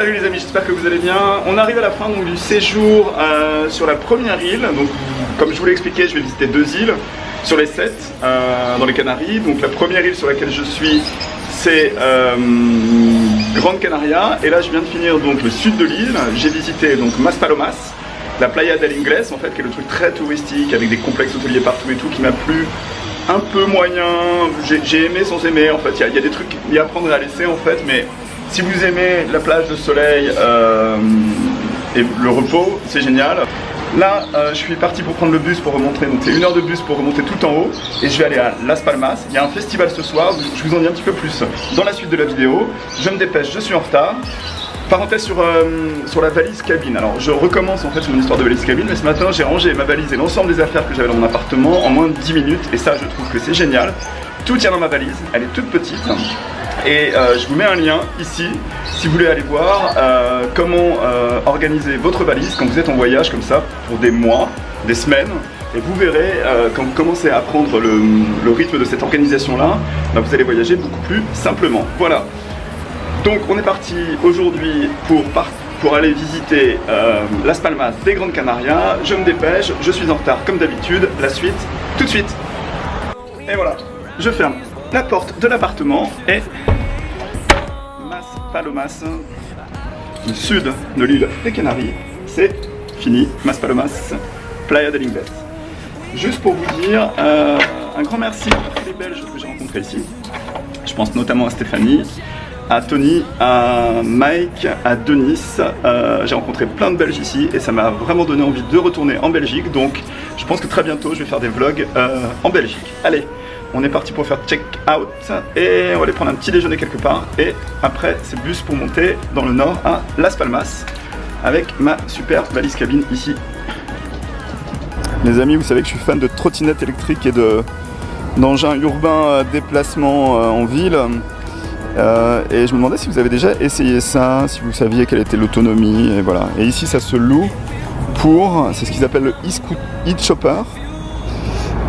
Salut les amis, j'espère que vous allez bien. On arrive à la fin donc, du séjour sur la première île. Donc, comme je vous l'ai expliqué, je vais visiter 2 îles sur les 7 dans les Canaries. Donc la première île sur laquelle je suis, c'est Grande Canaria. Et là je viens de finir donc le sud de l'île. J'ai visité donc Maspalomas, la Playa del Ingles en fait, qui est le truc très touristique avec des complexes hôteliers partout et tout, qui m'a plu. Un peu moyen, j'ai aimé sans aimer en fait, il y a des trucs à apprendre et à laisser en fait, mais si vous aimez la plage, le soleil et le repos, c'est génial. Là, je suis parti pour prendre le bus pour remonter, donc c'est 1 heure de bus pour remonter tout en haut, et je vais aller à Las Palmas. Il y a un festival ce soir, je vous en dis un petit peu plus dans la suite de la vidéo. Je me dépêche, je suis en retard. Parenthèse sur la valise cabine. Alors je recommence en fait sur mon histoire de valise cabine, mais ce matin j'ai rangé ma valise et l'ensemble des affaires que j'avais dans mon appartement en moins de 10 minutes, et ça je trouve que c'est génial. Tout tient dans ma valise, elle est toute petite, et je vous mets un lien ici si vous voulez aller voir comment organiser votre valise quand vous êtes en voyage comme ça pour des mois, des semaines. Et vous verrez, quand vous commencez à apprendre le rythme de cette organisation là, vous allez voyager beaucoup plus simplement. Voilà. Donc on est parti aujourd'hui pour aller visiter Las Palmas des Grandes Canarias. Je me dépêche, je suis en retard comme d'habitude. La suite, tout de suite. Et voilà, je ferme la porte de l'appartement et Maspalomas, du sud de l'île des Canaries, c'est fini. Maspalomas, Playa del Ingles. Juste pour vous dire, un grand merci à tous les Belges que j'ai rencontrés ici. Je pense notamment à Stéphanie, à Tony, à Mike, à Denis. J'ai rencontré plein de Belges ici et ça m'a vraiment donné envie de retourner en Belgique. Donc je pense que très bientôt je vais faire des vlogs en Belgique. Allez, on est parti pour faire check out et on va aller prendre un petit déjeuner quelque part. Et après c'est bus pour monter dans le nord à Las Palmas avec ma super valise cabine ici. Les amis, vous savez que je suis fan de trottinettes électriques et d'engins urbains à déplacement en ville. Et je me demandais si vous avez déjà essayé ça, si vous saviez quelle était l'autonomie, et voilà. Et ici ça se loue pour, c'est ce qu'ils appellent le e-chopper,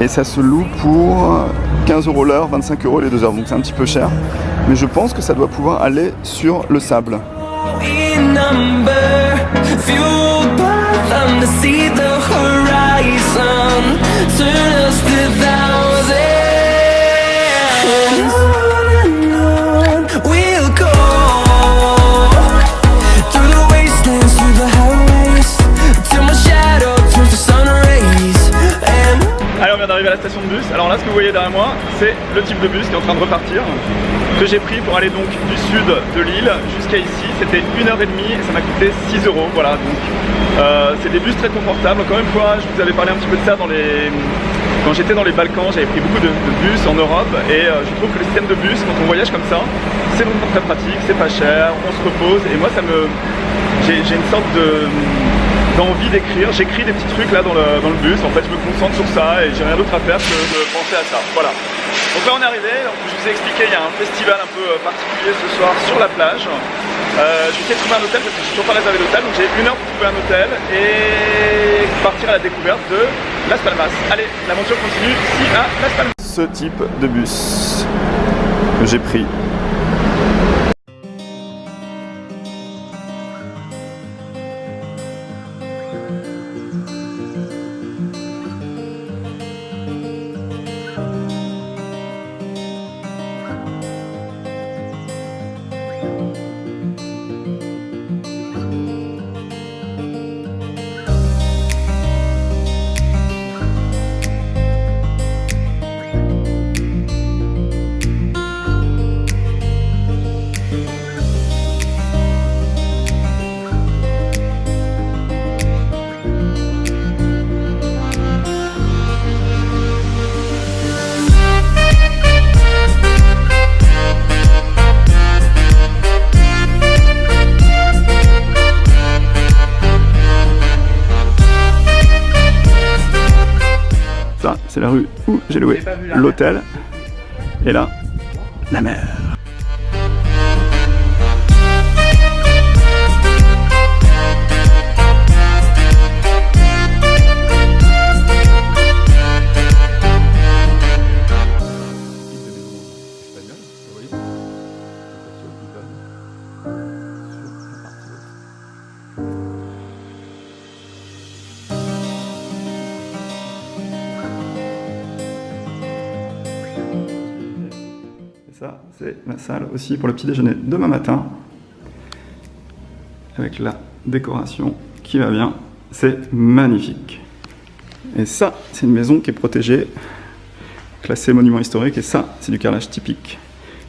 et ça se loue pour 15 € l'heure, 25 € les 2 heures, donc c'est un petit peu cher, mais je pense que ça doit pouvoir aller sur le sable. D'arriver à la station de bus. Alors là, ce que vous voyez derrière moi, c'est le type de bus qui est en train de repartir, que j'ai pris pour aller donc du sud de l'île jusqu'à ici. C'était 1h30 et ça m'a coûté 6 €. Voilà, donc c'est des bus très confortables. Encore une fois, je vous avais parlé un petit peu de ça quand j'étais dans les Balkans. J'avais pris beaucoup de bus en Europe et je trouve que le système de bus, quand on voyage comme ça, c'est vraiment très pratique, c'est pas cher, on se repose, et moi j'ai une sorte d'envie d'écrire. J'écris des petits trucs là dans le bus, en fait je me concentre sur ça et j'ai rien d'autre à faire que de penser à ça, voilà. Donc là on est arrivé, donc, je vous ai expliqué, il y a un festival un peu particulier ce soir sur la plage. Je vais essayer de trouver un hôtel parce que je n'ai toujours pas réservé d'hôtel, donc j'ai 1 heure pour trouver un hôtel et partir à la découverte de Las Palmas. Allez, l'aventure continue ici à Las Palmas. Ce type de bus que j'ai pris. C'est la rue où j'ai loué l'hôtel. Et là, la mer. ça, c'est la salle aussi pour le petit déjeuner demain matin. Avec la décoration qui va bien. C'est magnifique. Et ça, c'est une maison qui est protégée, classée monument historique. Et ça, c'est du carrelage typique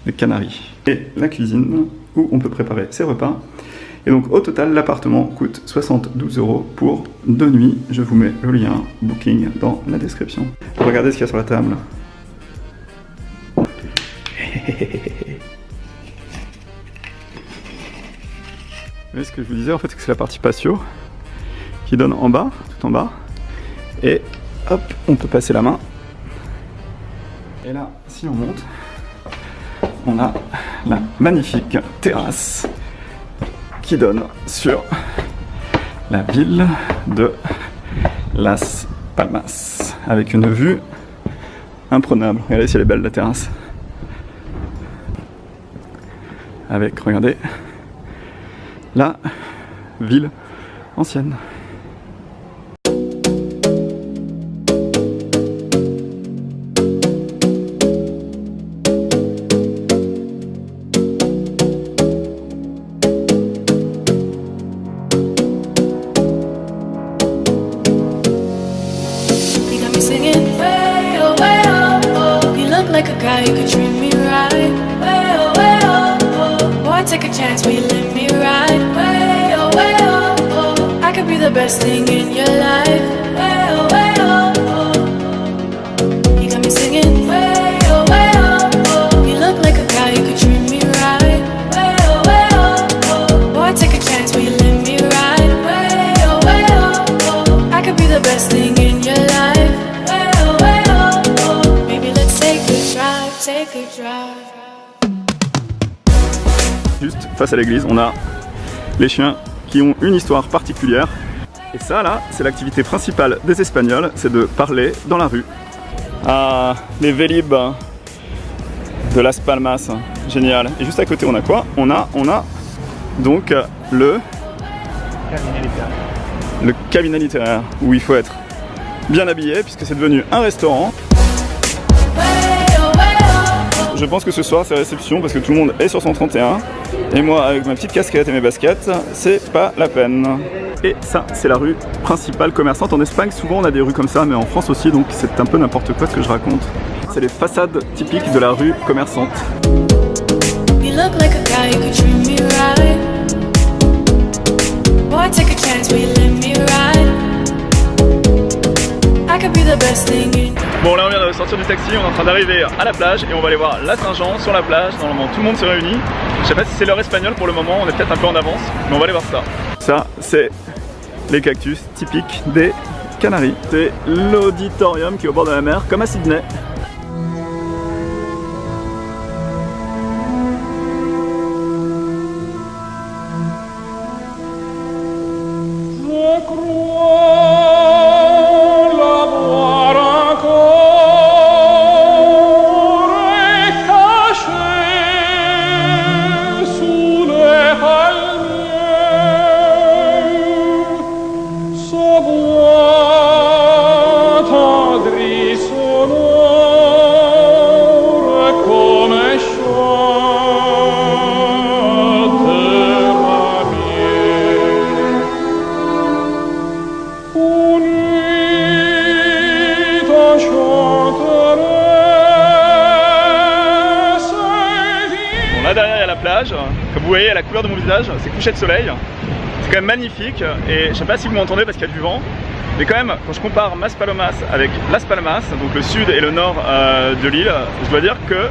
des Canaries. Et la cuisine, où on peut préparer ses repas. Et donc au total, l'appartement coûte 72 € pour 2 nuits. Je vous mets le lien booking dans la description. Regardez ce qu'il y a sur la table. Vous voyez ce que je vous disais, en fait, c'est que c'est la partie patio qui donne en bas, tout en bas. Et hop, on peut passer la main. Et là, si on monte, on a la magnifique terrasse qui donne sur la ville de Las Palmas, avec une vue imprenable. Regardez si elle est belle, la terrasse. Avec, regardez, la ville ancienne. Like a guy who could treat me right. Way oh, oh. Boy, take a chance, will you let me ride? Way oh, oh. I could be the best thing in your life. Way oh, oh. You got me singing. Way oh, oh. You look like a guy who could treat me right. Way oh. Boy, take a chance, will you let me ride? Way oh. I could be the best thing in your life. Take a drive. Juste face à l'église, on a les chiens qui ont une histoire particulière. Et ça, là, c'est l'activité principale des Espagnols, c'est de parler dans la rue. Ah, les Vélib de Las Palmas, génial. Et juste à côté, on a quoi? On a donc le cabinet littéraire, où il faut être bien habillé, puisque c'est devenu un restaurant. Je pense que ce soir c'est réception parce que tout le monde est sur 131 et moi avec ma petite casquette et mes baskets, c'est pas la peine. Et ça, c'est la rue principale commerçante. En Espagne, souvent on a des rues comme ça, mais en France aussi, donc c'est un peu n'importe quoi ce que je raconte. C'est les façades typiques de la rue commerçante. Bon, là on vient de sortir du taxi, on est en train d'arriver à la plage et on va aller voir la Saint-Jean sur la plage. Normalement tout le monde se réunit. Je sais pas si c'est l'heure espagnole pour le moment, on est peut-être un peu en avance, mais on va aller voir ça. Ça, c'est les cactus typiques des Canaries. C'est l'auditorium qui est au bord de la mer, comme à Sydney. Derrière il y a la plage, comme vous voyez à la couleur de mon visage, c'est couché de soleil, c'est quand même magnifique et je sais pas si vous m'entendez parce qu'il y a du vent, mais quand même quand je compare Maspalomas avec Las Palmas, donc le sud et le nord de l'île, je dois dire que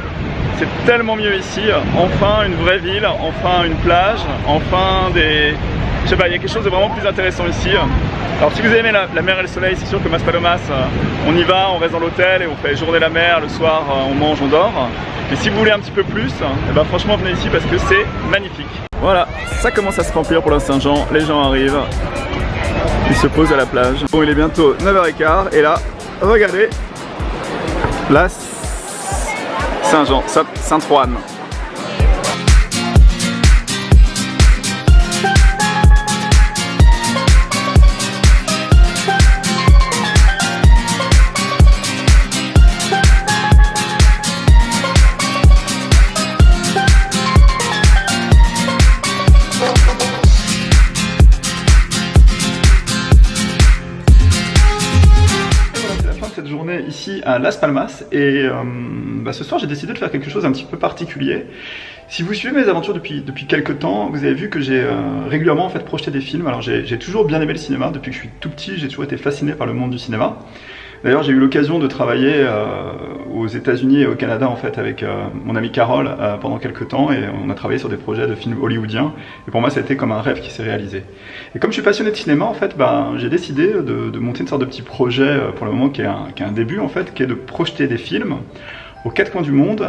c'est tellement mieux ici, enfin une vraie ville, enfin une plage, enfin des... Je sais pas, il y a quelque chose de vraiment plus intéressant ici. Alors si vous aimez la mer et le soleil, c'est sûr que Maspalomas, on y va, on reste dans l'hôtel et on fait journée la mer, le soir on mange, on dort. Mais si vous voulez un petit peu plus, eh ben franchement venez ici parce que c'est magnifique. Voilà, ça commence à se remplir pour la Saint-Jean, les gens arrivent, ils se posent à la plage. Bon, il est bientôt 9h15 et là, regardez, la Saint-Jean, Saint-Juan. journée ici à Las Palmas et ce soir j'ai décidé de faire quelque chose un petit peu particulier. Si vous suivez mes aventures depuis quelques temps, vous avez vu que j'ai régulièrement en fait projeté des films. Alors j'ai toujours bien aimé le cinéma, depuis que je suis tout petit, j'ai toujours été fasciné par le monde du cinéma. D'ailleurs, j'ai eu l'occasion de travailler aux États-Unis et au Canada en fait avec mon amie Carole pendant quelques temps et on a travaillé sur des projets de films hollywoodiens. Et pour moi, ça a été comme un rêve qui s'est réalisé. Et comme je suis passionné de cinéma, en fait, j'ai décidé de monter une sorte de petit projet pour le moment qui est un début en fait, qui est de projeter des films aux quatre coins du monde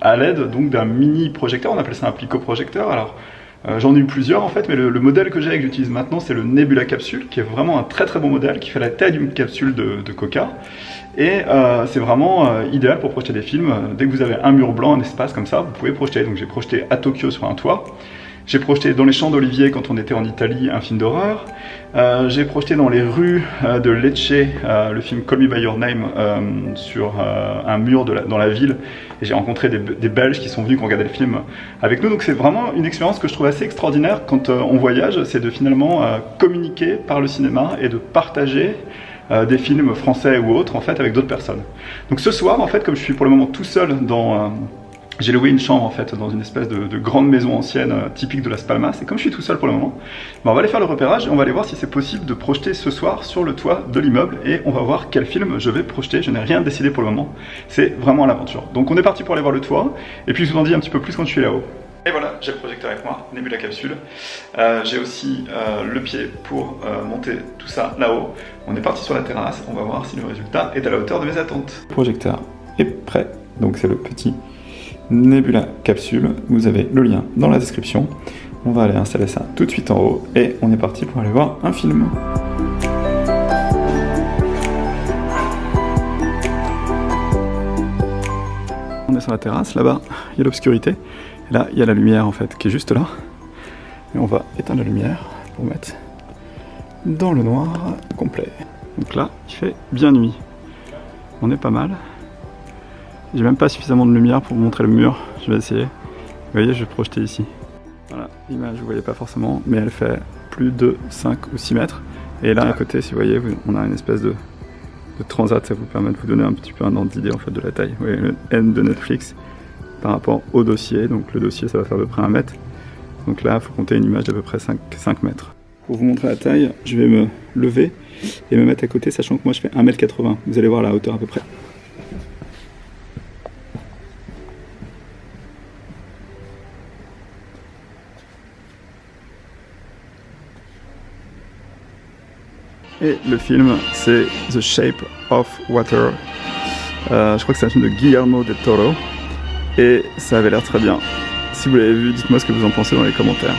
à l'aide donc d'un mini projecteur. On appelle ça un plico-projecteur. Alors j'en ai eu plusieurs en fait, mais le modèle que j'ai et que j'utilise maintenant, c'est le Nebula Capsule, qui est vraiment un très très bon modèle, qui fait la taille d'une capsule de Coca. Et c'est vraiment idéal pour projeter des films. Dès que vous avez un mur blanc, un espace comme ça, vous pouvez projeter. Donc j'ai projeté à Tokyo sur un toit. J'ai projeté dans les champs d'oliviers quand on était en Italie un film d'horreur. J'ai projeté dans les rues de Lecce le film Call Me By Your Name sur un mur dans la ville. Et j'ai rencontré des Belges qui sont venus, qui ont regardé le film avec nous. Donc c'est vraiment une expérience que je trouve assez extraordinaire quand on voyage. C'est de finalement communiquer par le cinéma et de partager des films français ou autres en fait avec d'autres personnes. Donc ce soir en fait, comme je suis pour le moment tout seul dans... j'ai loué une chambre en fait dans une espèce de grande maison ancienne typique de Las Palmas, et comme je suis tout seul pour le moment, on va aller faire le repérage et on va aller voir si c'est possible de projeter ce soir sur le toit de l'immeuble et on va voir quel film je vais projeter. Je n'ai rien décidé pour le moment, c'est vraiment à l'aventure. Donc on est parti pour aller voir le toit et puis je vous en dis un petit peu plus quand je suis là-haut. Et voilà, j'ai le projecteur avec moi, Nebula Capsule. J'ai aussi le pied pour monter tout ça là-haut. On est parti sur la terrasse, on va voir si le résultat est à la hauteur de mes attentes. Le projecteur est prêt, donc c'est le petit Nebula Capsule, vous avez le lien dans la description. On va aller installer ça tout de suite en haut et on est parti pour aller voir un film. On est sur la terrasse, là-bas il y a l'obscurité, et là il y a la lumière en fait qui est juste là. Et on va éteindre la lumière pour mettre dans le noir complet. Donc là il fait bien nuit, on est pas mal. J'ai même pas suffisamment de lumière pour vous montrer le mur, je vais essayer. Vous voyez, je vais projeter ici. Voilà, l'image vous voyez pas forcément, mais elle fait plus de 5 ou 6 mètres. Et là à côté, si vous voyez, on a une espèce de transat, ça vous permet de vous donner un petit peu un ordre d'idée en fait de la taille. Vous voyez le N de Netflix par rapport au dossier, donc le dossier ça va faire à peu près 1 mètre. Donc là il faut compter une image d'à peu près 5 mètres. Pour vous montrer la taille, je vais me lever et me mettre à côté, sachant que moi je fais 1,80 m. Vous allez voir la hauteur à peu près. Et le film, c'est The Shape of Water. Je crois que c'est un film de Guillermo del Toro. Et ça avait l'air très bien. Si vous l'avez vu, dites-moi ce que vous en pensez dans les commentaires.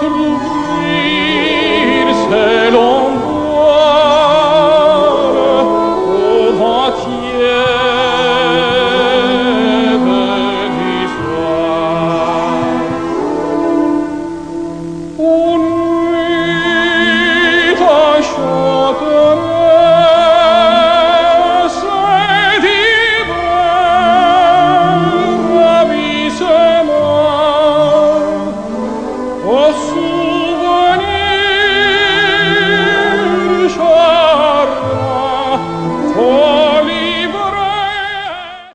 Trouver